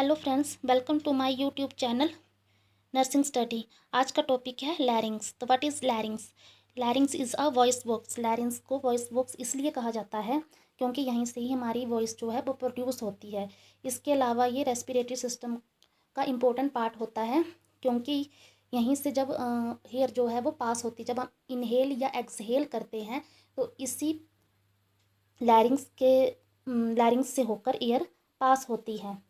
Hello friends, welcome to my YouTube channel nursing study. आज का topic है larynx. तो what is larynx? Larynx is a voice box. Larynx को voice box इसलिए कहा जाता है क्योंकि यहीं से ही हमारी वॉइस जो है वो प्रोड्यूस होती है। इसके अलावा ये रेस्पिरेटरी सिस्टम का इम्पोर्टेंट पार्ट होता है क्योंकि यहीं से जब हेयर जो है वो पास होती है, जब हम इनहेल या एक्सहेल करते हैं तो इसी लैरिंग्स से होकर एयर पास होती है।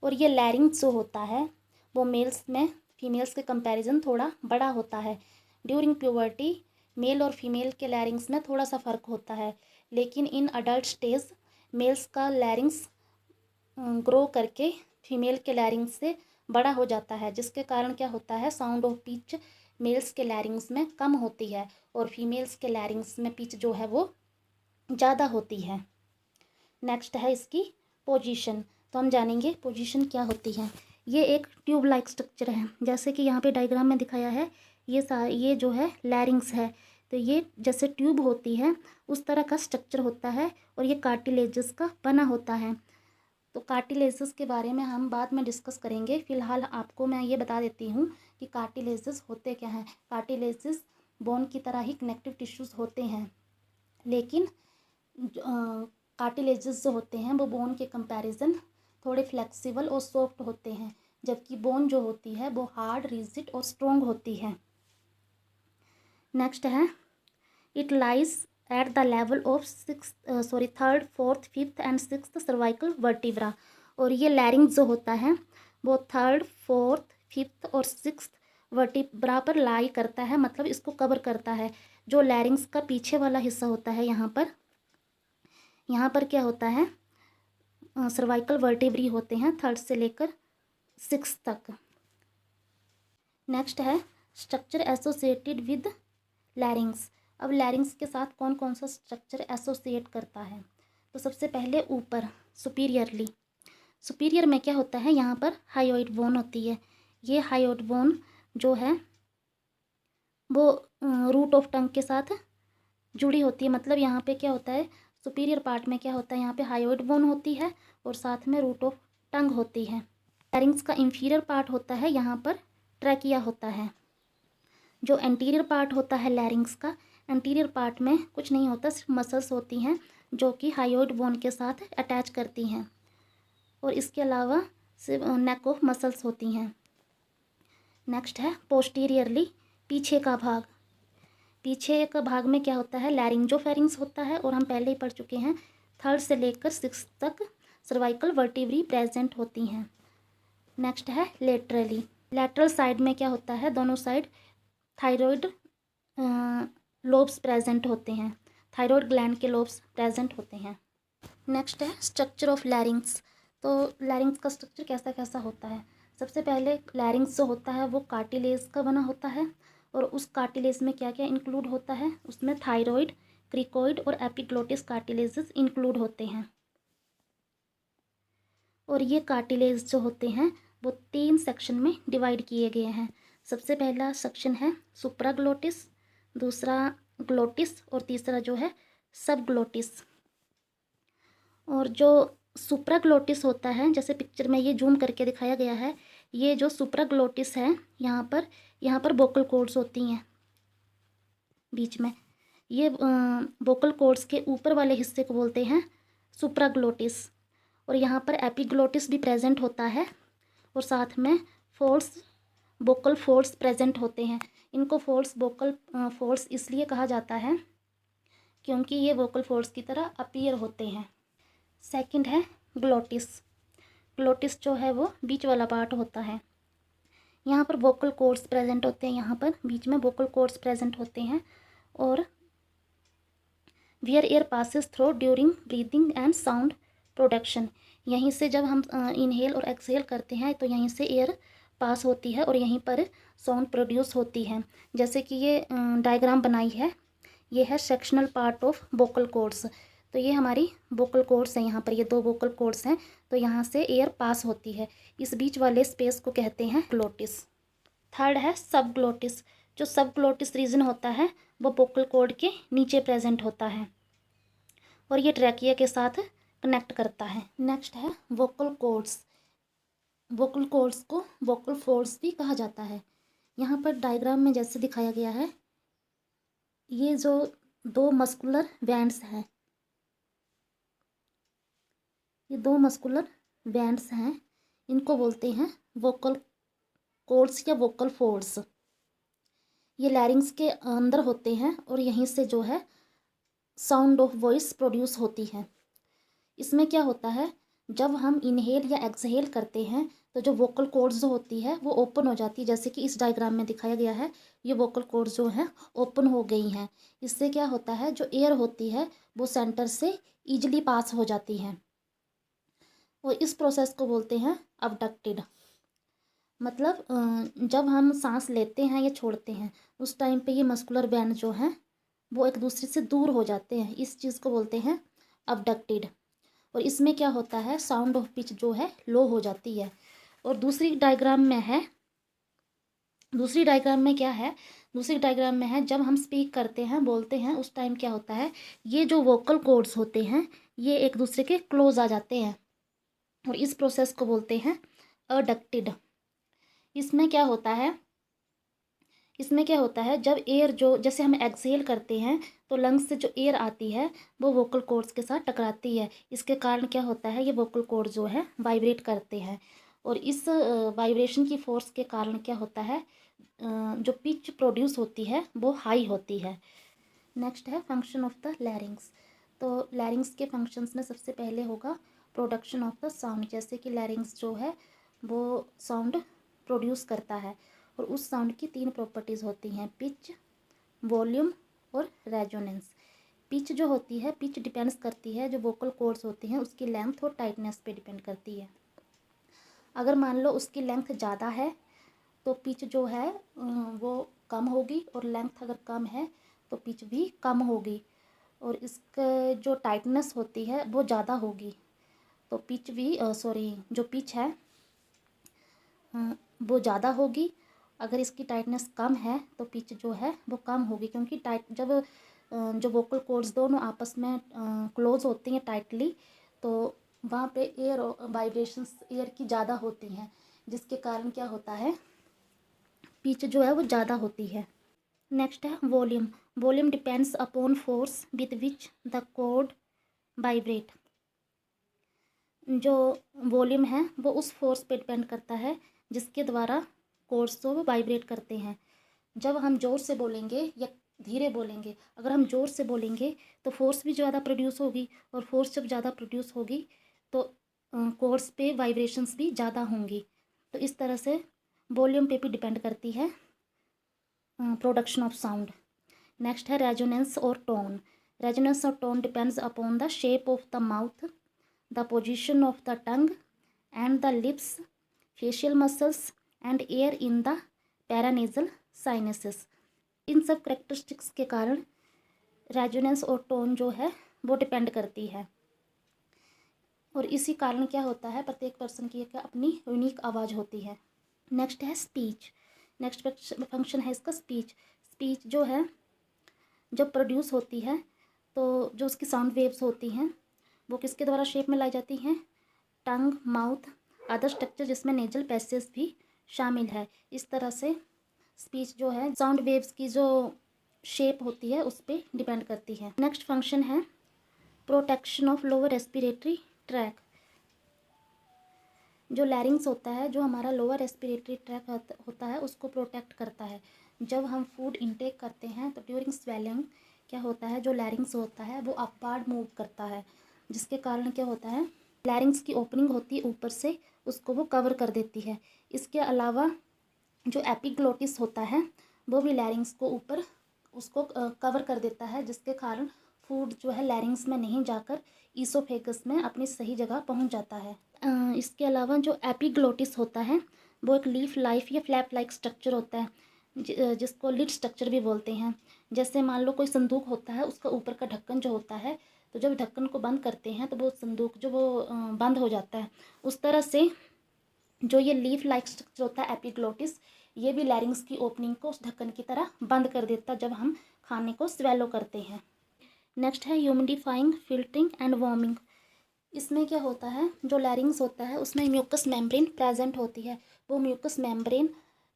और ये लैरिंग्स जो होता है वो मेल्स में फीमेल्स के कंपैरिजन थोड़ा बड़ा होता है। ड्यूरिंग प्यूबर्टी मेल और फीमेल के लैरिंग्स में थोड़ा सा फ़र्क होता है, लेकिन इन अडल्ट स्टेज मेल्स का लैरिंग्स ग्रो करके फीमेल के लैरिंग्स से बड़ा हो जाता है, जिसके कारण क्या होता है, साउंड ऑफ पिच मेल्स के लैरिंग्स में कम होती है और फीमेल्स के लैरिंग्स में पिच जो है वो ज़्यादा होती है। नेक्स्ट है इसकी पोजीशन। तो हम जानेंगे पोजीशन क्या होती है। ये एक ट्यूब लाइक स्ट्रक्चर है, जैसे कि यहाँ पे डायग्राम में दिखाया है। ये जो है लैरिंग्स है, तो ये जैसे ट्यूब होती है उस तरह का स्ट्रक्चर होता है और ये कार्टिलेजेस का बना होता है। तो कार्टिलेजेस के बारे में हम बाद में डिस्कस करेंगे। फिलहाल आपको मैं ये बता देती हूँ कि कार्टिलेजेस होते क्या हैं। कार्टिलेजेस बोन की तरह ही कनेक्टिव टिश्यूज़ होते हैं, लेकिन कार्टिलेजेस जो होते हैं वो बोन के कंपैरिजन थोड़े फ्लेक्सिबल और सॉफ्ट होते हैं, जबकि बोन जो होती है वो हार्ड, रिजिड और स्ट्रॉन्ग होती है। नेक्स्ट है, it lies at the level of third, fourth, fifth and sixth cervical vertebra. और ये लैरिंग्स जो होता है वो थर्ड, फोर्थ, फिफ्थ और सिक्स्थ वर्टिब्रा पर लाई करता है, मतलब इसको कवर करता है। जो लैरिंग्स का पीछे वाला हिस्सा होता है यहाँ पर क्या होता है, सर्वाइकल वर्टिब्री होते हैं थर्ड से लेकर सिक्स तक। नेक्स्ट है स्ट्रक्चर एसोसिएटेड विद लैरिंग्स। अब लैरिंग्स के साथ कौन कौन सा स्ट्रक्चर एसोसिएट करता है, तो सबसे पहले ऊपर सुपीरियर में क्या होता है, यहाँ पर हायोइड बोन होती है। ये हायोइड बोन जो है वो रूट ऑफ टंग के साथ जुड़ी होती है। मतलब यहाँ पे क्या होता है, सुपीरियर पार्ट में क्या होता है, यहाँ पे हायोइड बोन होती है और साथ में रूट ऑफ टंग होती है। लैरिंग्स का इंफीरियर पार्ट होता है, यहाँ पर ट्रैकिया होता है। जो एंटीरियर पार्ट होता है लैरिंग्स का, एंटीरियर पार्ट में कुछ नहीं होता, सिर्फ मसल्स होती हैं जो कि हायोइड बोन के साथ अटैच करती हैं, और इसके अलावा सिर्फ नेक ऑफ मसल्स होती हैं। नेक्स्ट है पोस्टीरियरली, पीछे का भाग में क्या होता है, लैरिंजोफेरिंग्स होता है, और हम पहले ही पढ़ चुके हैं थर्ड से लेकर सिक्स तक सर्वाइकल वर्टिब्री प्रेजेंट होती हैं। नेक्स्ट है लेटरल साइड में क्या होता है, दोनों साइड थायराइड लोब्स प्रेजेंट होते हैं, थायराइड ग्लैंड के लोब्स प्रेजेंट होते हैं। नेक्स्ट है स्ट्रक्चर ऑफ लैरिंग्स। तो लैरिंग्स का स्ट्रक्चर कैसा कैसा होता है। सबसे पहले लैरिंग्स जो होता है वो कार्टिलेज का बना होता है, और उस कार्टिलेज में क्या क्या इंक्लूड होता है, उसमें थायराइड, क्रिकोइड और एपिग्लोटिस कार्टिलेजेस इंक्लूड होते हैं। और ये कार्टिलेज जो होते हैं वो 3 सेक्शन में डिवाइड किए गए हैं। सबसे पहला सेक्शन है सुप्राग्लोटिस, दूसरा ग्लोटिस और तीसरा जो है सब ग्लोटिस। और जो सुप्राग्लोटिस होता है, जैसे पिक्चर में ये जूम करके दिखाया गया है, ये जो सुप्राग्लोटिस है यहाँ पर वोकल कॉर्ड्स होती हैं बीच में। ये वोकल कॉर्ड्स के ऊपर वाले हिस्से को बोलते हैं सुप्राग्लोटिस। और यहाँ पर एपिग्लोटिस भी प्रेजेंट होता है, और साथ में वोकल फोल्ड्स प्रेजेंट होते हैं। इनको वोकल फोल्ड्स इसलिए कहा जाता है क्योंकि ये वोकल फोल्ड्स की तरह अपीयर होते हैं। सेकंड है ग्लोटिस जो है वो बीच वाला पार्ट होता है। यहाँ पर वोकल कॉर्ड्स प्रेजेंट होते हैं, यहाँ पर बीच में वोकल कॉर्ड्स प्रेजेंट होते हैं, और wear air passes through during breathing and sound production. यहीं से जब हम इनहेल और एक्सहेल करते हैं तो यहीं से एयर पास होती है और यहीं पर साउंड प्रोड्यूस होती है। जैसे कि ये डायग्राम बनाई है, ये है sectional part of vocal cords. तो ये हमारी वोकल कॉर्ड्स हैं, यहाँ पर ये 2 वोकल कॉर्ड्स हैं, तो यहाँ से एयर पास होती है। इस बीच वाले स्पेस को कहते हैं ग्लोटिस। थर्ड है सब ग्लोटिस। जो सब ग्लोटिस रीजन होता है वो वोकल कॉर्ड के नीचे प्रेजेंट होता है और ये ट्रैकिया के साथ कनेक्ट करता है। नेक्स्ट है वोकल कॉर्ड्स। वोकल कॉर्ड्स को वोकल फोल्ड्स भी कहा जाता है। यहाँ पर डायग्राम में जैसे दिखाया गया है, ये जो दो मस्कुलर बैंड्स हैं, ये दो मस्कुलर बैंड्स हैं, इनको बोलते हैं वोकल कॉर्ड्स या वोकल फोल्ड्स। ये लैरिंग्स के अंदर होते हैं और यहीं से जो है साउंड ऑफ वॉइस प्रोड्यूस होती है। इसमें क्या होता है, जब हम इनहेल या एक्सहेल करते हैं तो जो वोकल कॉर्ड्स जो होती है वो ओपन हो जाती है, जैसे कि इस डायग्राम में दिखाया गया है। ये वोकल कॉर्ड्स जो हैं ओपन हो गई हैं। इससे क्या होता है, जो एयर होती है वो सेंटर से ईजिली पास हो जाती है और इस प्रोसेस को बोलते हैं अबडक्टेड। मतलब जब हम सांस लेते हैं या छोड़ते हैं उस टाइम पे ये मस्कुलर बैंड जो हैं वो एक दूसरे से दूर हो जाते हैं, इस चीज़ को बोलते हैं अबडक्टेड। और इसमें क्या होता है, साउंड ऑफ पिच जो है लो हो जाती है। और दूसरी डायग्राम में है जब हम स्पीक करते हैं, बोलते हैं, उस टाइम क्या होता है, ये जो वोकल कॉर्ड्स होते हैं ये एक दूसरे के क्लोज आ जाते हैं और इस प्रोसेस को बोलते हैं अडक्टेड। इसमें क्या होता है, जब एयर जो जैसे हम एक्सहेल करते हैं तो लंग्स से जो एयर आती है वो वोकल कॉर्ड्स के साथ टकराती है। इसके कारण क्या होता है, ये वोकल कॉर्ड जो है वाइब्रेट करते हैं और इस वाइब्रेशन की फोर्स के कारण क्या होता है, जो पिच प्रोड्यूस होती है वो हाई होती है। नेक्स्ट है फंक्शन ऑफ द लैरिंग्स। तो लैरिंग्स के फंक्शंस में सबसे पहले होगा प्रोडक्शन ऑफ द साउंड। जैसे कि लैरिंग्स जो है वो साउंड प्रोड्यूस करता है और उस साउंड की 3 प्रॉपर्टीज़ होती हैं, पिच, वॉल्यूम और रेजोनेंस। पिच जो होती है, पिच डिपेंड्स करती है जो वोकल कॉर्ड्स होती हैं उसकी लेंथ और टाइटनेस पे डिपेंड करती है। अगर मान लो उसकी लेंथ ज़्यादा है तो पिच जो है वो कम होगी और लेंथ अगर कम है तो पिच भी कम होगी और इसका जो टाइटनेस होती है वो ज़्यादा होगी तो पिच भी जो पिच है वो ज़्यादा होगी। अगर इसकी टाइटनेस कम है तो पिच जो है वो कम होगी, क्योंकि जब जो वोकल कॉर्ड्स दोनों आपस में क्लोज होती हैं टाइटली तो वहाँ पे एयर वाइब्रेशंस एयर की ज़्यादा होती हैं, जिसके कारण क्या होता है, पिच जो है वो ज़्यादा होती है। नेक्स्ट है volume. Volume depends upon force with which the cord vibrate. जो वॉल्यूम है वो उस फोर्स पे डिपेंड करता है जिसके द्वारा कॉर्ड्स को वाइब्रेट करते हैं। जब हम ज़ोर से बोलेंगे या धीरे बोलेंगे, अगर हम ज़ोर से बोलेंगे तो फोर्स भी ज़्यादा प्रोड्यूस होगी और फोर्स जब ज़्यादा प्रोड्यूस होगी तो कॉर्ड्स पे वाइब्रेशंस भी ज़्यादा होंगी। तो इस तरह से वॉल्यूम पे भी डिपेंड करती है प्रोडक्शन ऑफ साउंड। नेक्स्ट है रेजोनेंस और टोन। रेजोनेंस और tone depends upon the shape of the mouth, the position of the tongue and the lips, facial muscles and air in the paranasal sinuses। इन सब characteristics के कारण resonance और tone जो है वो डिपेंड करती है और इसी कारण क्या होता है, प्रत्येक पर्सन की एक अपनी यूनिक आवाज़ होती है। नेक्स्ट है स्पीच। नेक्स्ट फंक्शन है इसका स्पीच। स्पीच जो है जब प्रोड्यूस होती है तो जो उसकी साउंड वेव्स होती हैं वो किसके द्वारा शेप में लाई जाती हैं, टंग, माउथ, अदर स्ट्रक्चर जिसमें नेजल पैसेज भी शामिल है। इस तरह से स्पीच जो है साउंड वेव्स की जो शेप होती है उस पर डिपेंड करती है। नेक्स्ट फंक्शन है protection of lower respiratory tract. जो लैरिंग्स होता है, जो हमारा लोअर रेस्पिरेटरी ट्रैक होता है उसको प्रोटेक्ट करता है। जब हम फूड इनटेक करते हैं तो ड्यूरिंग स्वेलिंग क्या होता है, जो लैरिंग्स होता है वो अपवार्ड मूव करता है, जिसके कारण क्या होता है, लैरिंग्स की ओपनिंग होती है ऊपर से, उसको वो कवर कर देती है। इसके अलावा जो एपिग्लोटिस होता है वो भी लैरिंग्स को ऊपर उसको कवर कर देता है, जिसके कारण फूड जो है लैरिंग्स में नहीं जाकर ईसोफेगस में अपनी सही जगह पहुंच जाता है। इसके अलावा जो एपिग्लोटिस होता है वो एक लीफ लाइफ या फ्लैप लाइक स्ट्रक्चर होता है जिसको लिड स्ट्रक्चर भी बोलते हैं। जैसे मान लो कोई संदूक होता है, उसका ऊपर का ढक्कन जो होता है, तो जब ढक्कन को बंद करते हैं तो वो संदूक जो वो बंद हो जाता है। उस तरह से जो ये लीफ लाइक स्ट्रक्चर होता है एपिग्लोटिस, ये भी लैरिंग्स की ओपनिंग को उस ढक्कन की तरह बंद कर देता है जब हम खाने को स्वेलो करते हैं। नेक्स्ट है ह्यूमिडिफाइंग, फिल्टरिंग एंड वार्मिंग। इसमें क्या होता है, जो लैरिंग्स होता है उसमें म्यूकस मेम्ब्रेन प्रेजेंट होती है। वो म्यूकस मेम्ब्रेन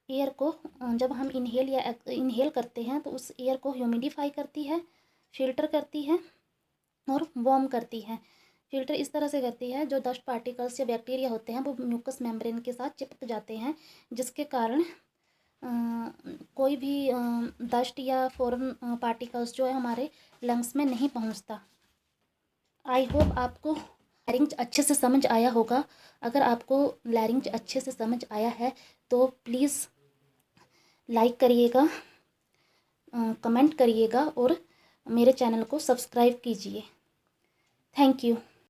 एयर को जब हम इनहेल करते हैं तो उस एयर को ह्यूमिडिफाई करती है, फिल्टर करती है और वार्म करती है। फिल्टर इस तरह से करती है, जो डस्ट पार्टिकल्स या बैक्टीरिया होते हैं वो म्यूकस मेम्ब्रेन के साथ चिपक जाते हैं, जिसके कारण कोई भी डस्ट या फॉरेन पार्टिकल्स जो है हमारे लंग्स में नहीं पहुंचता। आई होप आपको लैरिंज अच्छे से समझ आया होगा। अगर आपको लैरिंज अच्छे से समझ आया है तो प्लीज़ लाइक करिएगा, कमेंट करिएगा और मेरे चैनल को सब्सक्राइब कीजिए। Thank you.